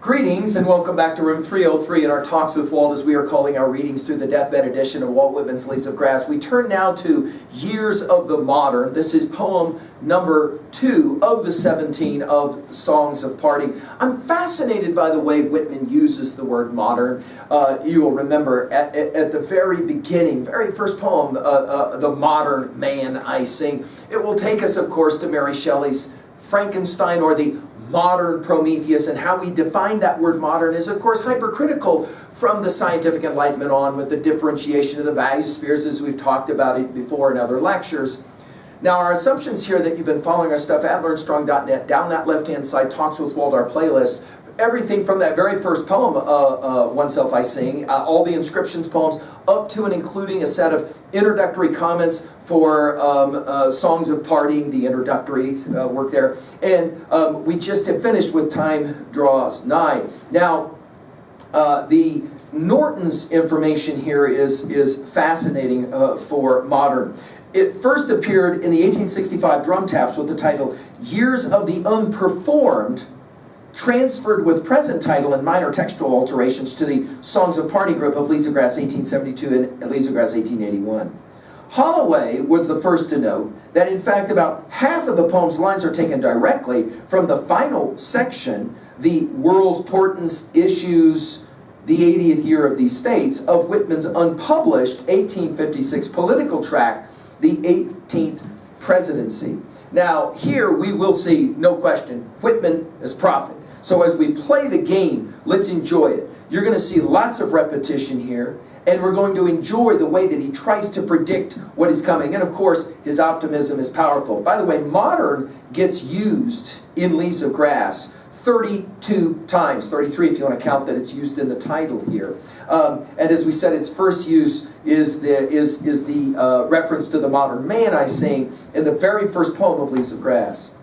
Greetings and welcome back to room 303 in our Talks with Walt, as we are calling our readings through the deathbed edition of Walt Whitman's Leaves of Grass. We turn now to Years of the Modern. This is poem number 2 of the 17 of Songs of Parting. I'm fascinated by the way Whitman uses the word modern. You will remember at the very beginning, very first poem, The Modern Man I Sing. It will take us, of course, to Mary Shelley's Frankenstein, or the modern Prometheus, and how we define that word modern is, of course, hypercritical from the scientific Enlightenment on, with the differentiation of the value spheres, as we've talked about it before in other lectures. Now, our assumptions here that you've been following our stuff at learnstrong.net, down that left-hand side, Talks with Walt, our playlist, everything from that very first poem, Oneself I Sing, all the inscriptions poems, up to and including a set of introductory comments for Songs of Parting, the introductory work there. And we just have finished with Time Draws Nigh. Now, the Norton's information here is fascinating for modern. It first appeared in the 1865 Drum Taps with the title Years of the Unperformed, transferred with present title and minor textual alterations to the Songs of Parting group of Leaves of Grass 1872 and Leaves of Grass 1881. Holloway was the first to note that in fact about half of the poem's lines are taken directly from the final section, the World's Portents Issues, the 80th Year of these States, of Whitman's unpublished 1856 political tract, The 18th Presidency. Now here we will see, no question, Whitman is prophet. So as we play the game, let's enjoy it. You're going to see lots of repetition here, and we're going to enjoy the way that he tries to predict what is coming. And of course, his optimism is powerful. By the way, modern gets used in Leaves of Grass 32 times, 33 if you want to count that it's used in the title here. And as we said, its first use is the reference to the modern man I sing in the very first poem of Leaves of Grass.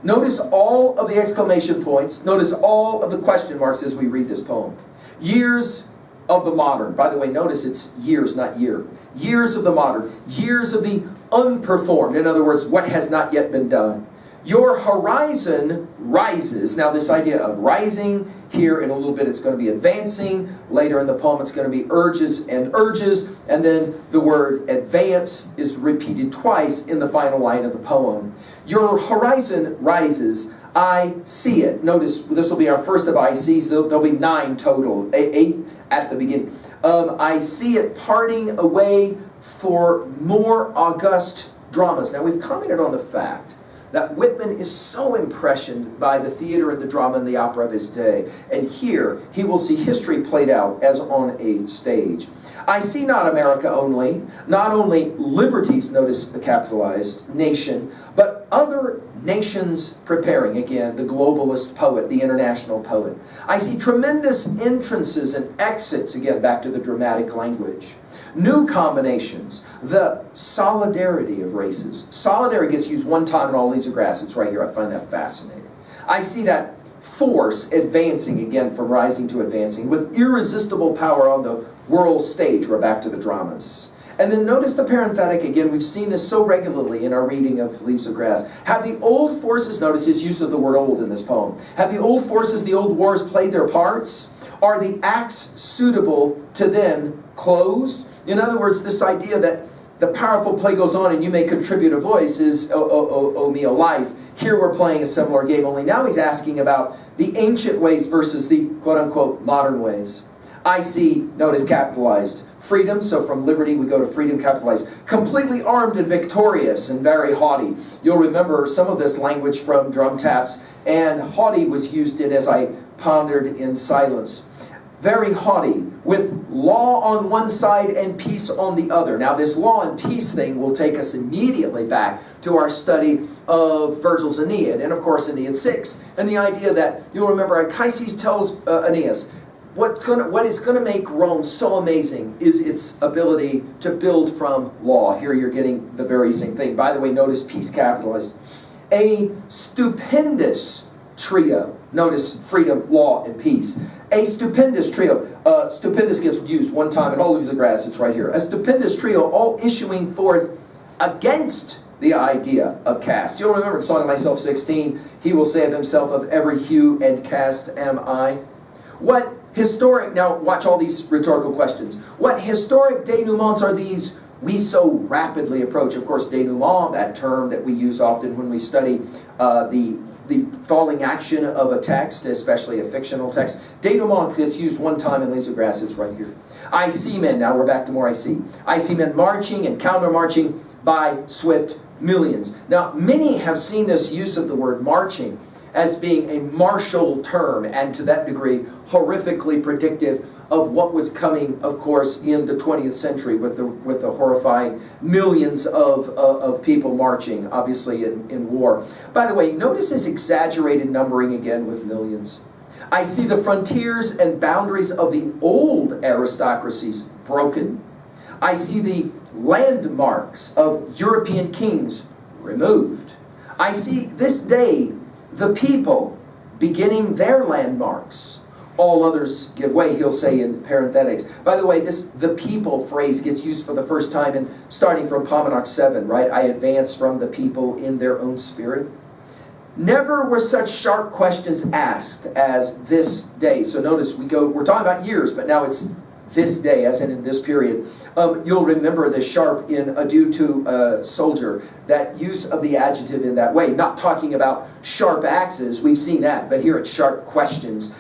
Notice all of the exclamation points. Notice all of the question marks as we read this poem. Years of the modern. By the way, notice it's years, not year. Years of the modern. Years of the unperformed. In other words, what has not yet been done. Your horizon rises. Now this idea of rising, here in a little bit it's going to be advancing. Later in the poem it's going to be urges and urges. And then the word advance is repeated twice in the final line of the poem. Your horizon rises. I see it. Notice this will be our first of I sees. There'll be 9 total, 8 at the beginning. I see it parting away for more august dramas. Now we've commented on the fact that Whitman is so impressioned by the theater and the drama and the opera of his day. And here he will see history played out as on a stage. I see not America only, not only liberties, notice the capitalized, nation, but other nations preparing. Again, the globalist poet, the international poet. I see tremendous entrances and exits, again, back to the dramatic language. New combinations, the solidarity of races. Solidarity gets used one time in all Leaves of Grass. It's right here. I find that fascinating. I see that force advancing, again, from rising to advancing, with irresistible power on the world stage. We're back to the dramas. And then notice the parenthetic again. We've seen this so regularly in our reading of Leaves of Grass. Have the old forces, notice his use of the word old in this poem, have the old forces, the old wars played their parts? Are the acts suitable to them closed? In other words, this idea that the powerful play goes on and you may contribute a voice is oh me a life. Here we're playing a similar game, only now he's asking about the ancient ways versus the quote-unquote modern ways. I see, notice capitalized, freedom, so from liberty we go to freedom capitalized. Completely armed and victorious and very haughty. You'll remember some of this language from Drum Taps, and haughty was used in as I pondered in silence. Very haughty, with law on one side and peace on the other. Now this law and peace thing will take us immediately back to our study of Virgil's Aeneid, and of course Aeneid 6, and the idea that, you'll remember, Anchises tells Aeneas, what is going to make Rome so amazing is its ability to build from law. Here you're getting the very same thing. By the way, notice peace capitalized. A stupendous trio. Notice freedom, law, and peace. A stupendous trio. Stupendous gets used one time in all Leaves of Grass. It's right here. A stupendous trio, all issuing forth against the idea of caste. You'll remember in Song of Myself 16, he will say of himself, of every hue and caste am I. What historic, now watch all these rhetorical questions. What historic denouements are these we so rapidly approach? Of course, denouement, that term that we use often when we study the falling action of a text, especially a fictional text. Denouement gets used one time in Leaves of Grass, it's right here. I see men, now we're back to more I see. I see men marching and counter-marching by swift millions. Now, many have seen this use of the word marching as being a martial term, and to that degree, horrifically predictive of what was coming, of course, in the 20th century with the horrifying millions of people marching, obviously in war. By the way, notice this exaggerated numbering again with millions. I see the frontiers and boundaries of the old aristocracies broken. I see the landmarks of European kings removed. I see this day the people beginning their landmarks. All others give way, he'll say in parenthetics. By the way, this "the people" phrase gets used for the first time in starting from Pomeroy 7, right? I advance from the people in their own spirit. Never were such sharp questions asked as this day. So notice we're talking about years, but now it's this day, as in this period. You'll remember the sharp in adieu to a soldier, that use of the adjective in that way. Not talking about sharp axes, we've seen that, but here it's sharp questions.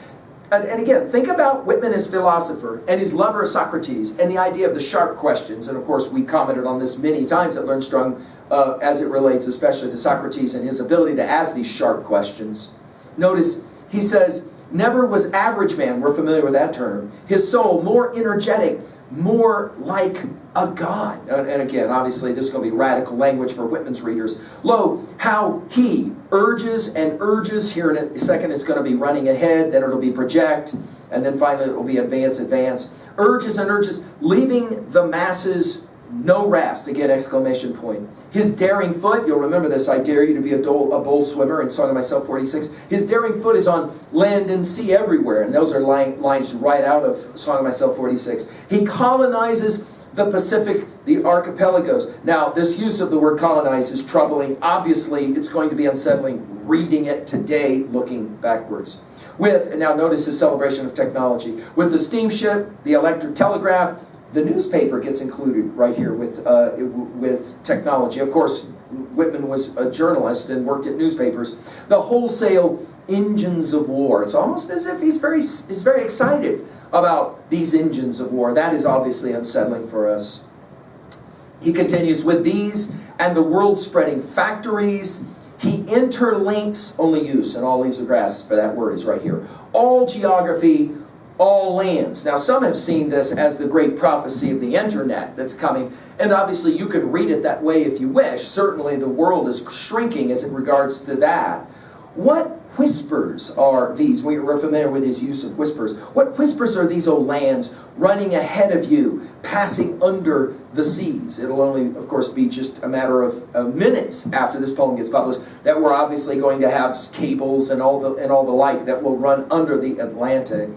And again, think about Whitman as philosopher and his lover of Socrates and the idea of the sharp questions. And of course, we commented on this many times at Learn Strong as it relates especially to Socrates and his ability to ask these sharp questions. Notice he says, never was average man, we're familiar with that term, his soul more energetic, more like a god. And again, obviously, this is going to be radical language for Whitman's readers. Lo, how he urges and urges. Here in a second, it's going to be running ahead, then it'll be project, and then finally it will be advance, advance. Urges and urges, leaving the masses no rest. Again, exclamation point. His daring foot, you'll remember this, I dare you to be a bold swimmer in Song of Myself 46. His daring foot is on land and sea everywhere. And those are lines right out of Song of Myself 46. He colonizes the Pacific, the archipelagos. Now, this use of the word colonize is troubling. Obviously, it's going to be unsettling reading it today, looking backwards. And now notice his celebration of technology. With the steamship, the electric telegraph, the newspaper gets included right here with technology. Of course, Whitman was a journalist and worked at newspapers. The wholesale engines of war. It's almost as if he's very excited about these engines of war. That is obviously unsettling for us. He continues, with these and the world-spreading factories, he interlinks, only use, and all leaves of grass for that word is right here, all geography, all lands. Now, some have seen this as the great prophecy of the internet that's coming, and obviously you can read it that way if you wish. Certainly the world is shrinking as it regards to that. What whispers are these? We're familiar with his use of whispers. What whispers are these, O lands, running ahead of you, passing under the seas? It'll only, of course, be just a matter of minutes after this poem gets published that we're obviously going to have cables and all the like that will run under the Atlantic.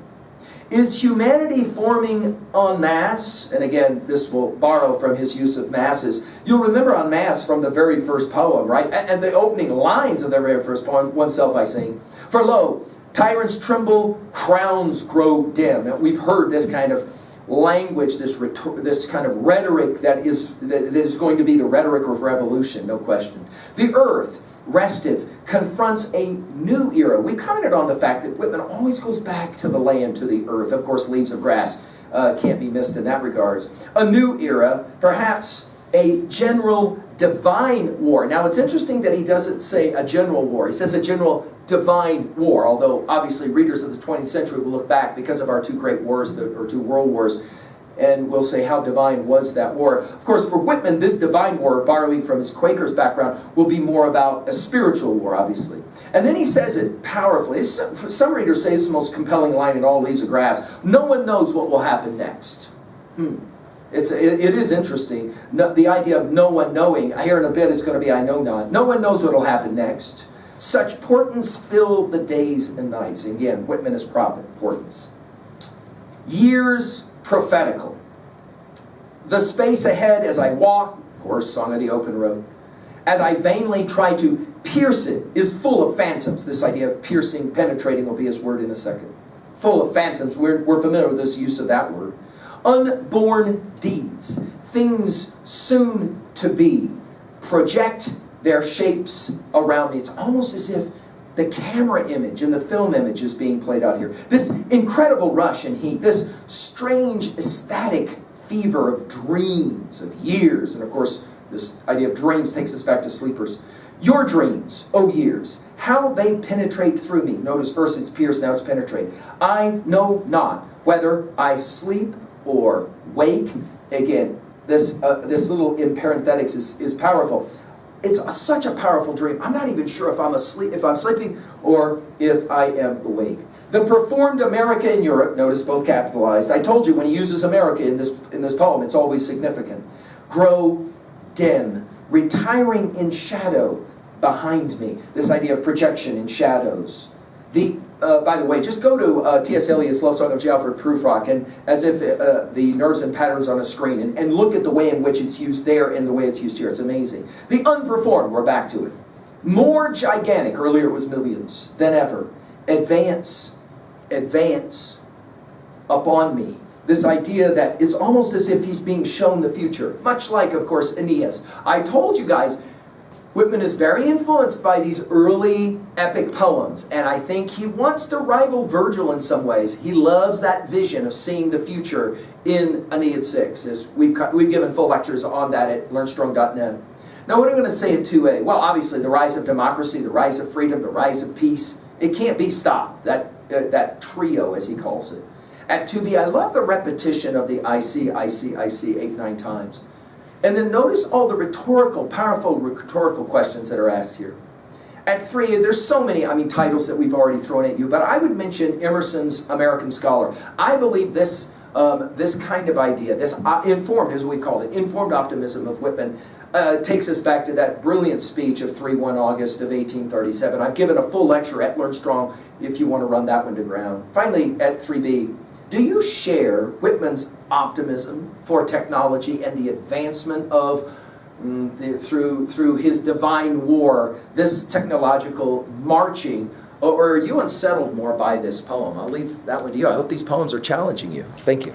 Is humanity forming en masse? And again, this will borrow from his use of masses. You'll remember en masse from the very first poem, right? And the opening lines of the very first poem, oneself I sing. For lo, tyrants tremble, crowns grow dim. Now, we've heard this kind of language, this kind of rhetoric that is going to be the rhetoric of revolution, no question. The earth, restive, confronts a new era. We commented on the fact that Whitman always goes back to the land, to the earth. Of course, Leaves of Grass can't be missed in that regards. A new era, perhaps a general divine war. Now, it's interesting that he doesn't say a general war. He says a general divine war, although obviously readers of the 20th century will look back because of our two great wars, or two world wars, and we'll say, how divine was that war? Of course, for Whitman, this divine war, borrowing from his Quaker's background, will be more about a spiritual war, obviously. And then he says it powerfully. Some readers say it's the most compelling line in all Leaves of Grass. No one knows what will happen next. It is interesting. The idea of no one knowing. Here in a bit it's going to be I know not. No one knows what will happen next. Such portents fill the days and nights. Again, Whitman is prophet, portents. Years prophetical. The space ahead as I walk, of course, Song of the Open Road, as I vainly try to pierce it, is full of phantoms. This idea of piercing, penetrating will be his word in a second. full of phantoms. We're familiar with this use of that word. Unborn deeds, things soon to be, project their shapes around me. It's almost as if the camera image and the film image is being played out here. This incredible rush and heat, this strange ecstatic fever of dreams, of years, and of course this idea of dreams takes us back to sleepers. Your dreams, O years, how they penetrate through me. Notice first it's pierce, now it's penetrate. I know not whether I sleep or wake. Again, this little in parenthetics is powerful. It's such a powerful dream. I'm not even sure if I'm asleep, if I'm sleeping, or if I am awake. The performed America in Europe, notice both capitalized. I told you when he uses America in this poem, it's always significant. Grow dim, retiring in shadow behind me. This idea of projection in shadows. By the way, just go to T.S. Eliot's Love Song of J. Alfred Prufrock, and as if the nerves and patterns on a screen, and look at the way in which it's used there and the way it's used here. It's amazing. The unperformed, we're back to it. More gigantic, earlier it was millions, than ever. Advance upon me. This idea that it's almost as if he's being shown the future. Much like, of course, Aeneas. I told you guys, Whitman is very influenced by these early epic poems, and I think he wants to rival Virgil in some ways. He loves that vision of seeing the future in Aeneid 6. As we've given full lectures on that at learnstrong.net. Now what are we going to say at 2a? Well, obviously the rise of democracy, the rise of freedom, the rise of peace. It can't be stopped, that trio as he calls it. At 2b, I love the repetition of the I see 8, 9 times. And then notice all the powerful rhetorical questions that are asked here. At 3, there's so many, titles that we've already thrown at you, but I would mention Emerson's American Scholar. I believe this kind of idea, this informed, as we call it, informed optimism of Whitman, takes us back to that brilliant speech of 3-1 August of 1837. I've given a full lecture at Learn Strong if you want to run that one to ground. Finally, at 3b, do you share Whitman's optimism for technology and the advancement of, through his divine war, this technological marching, or are you unsettled more by this poem? I'll leave that one to you. I hope these poems are challenging you. Thank you.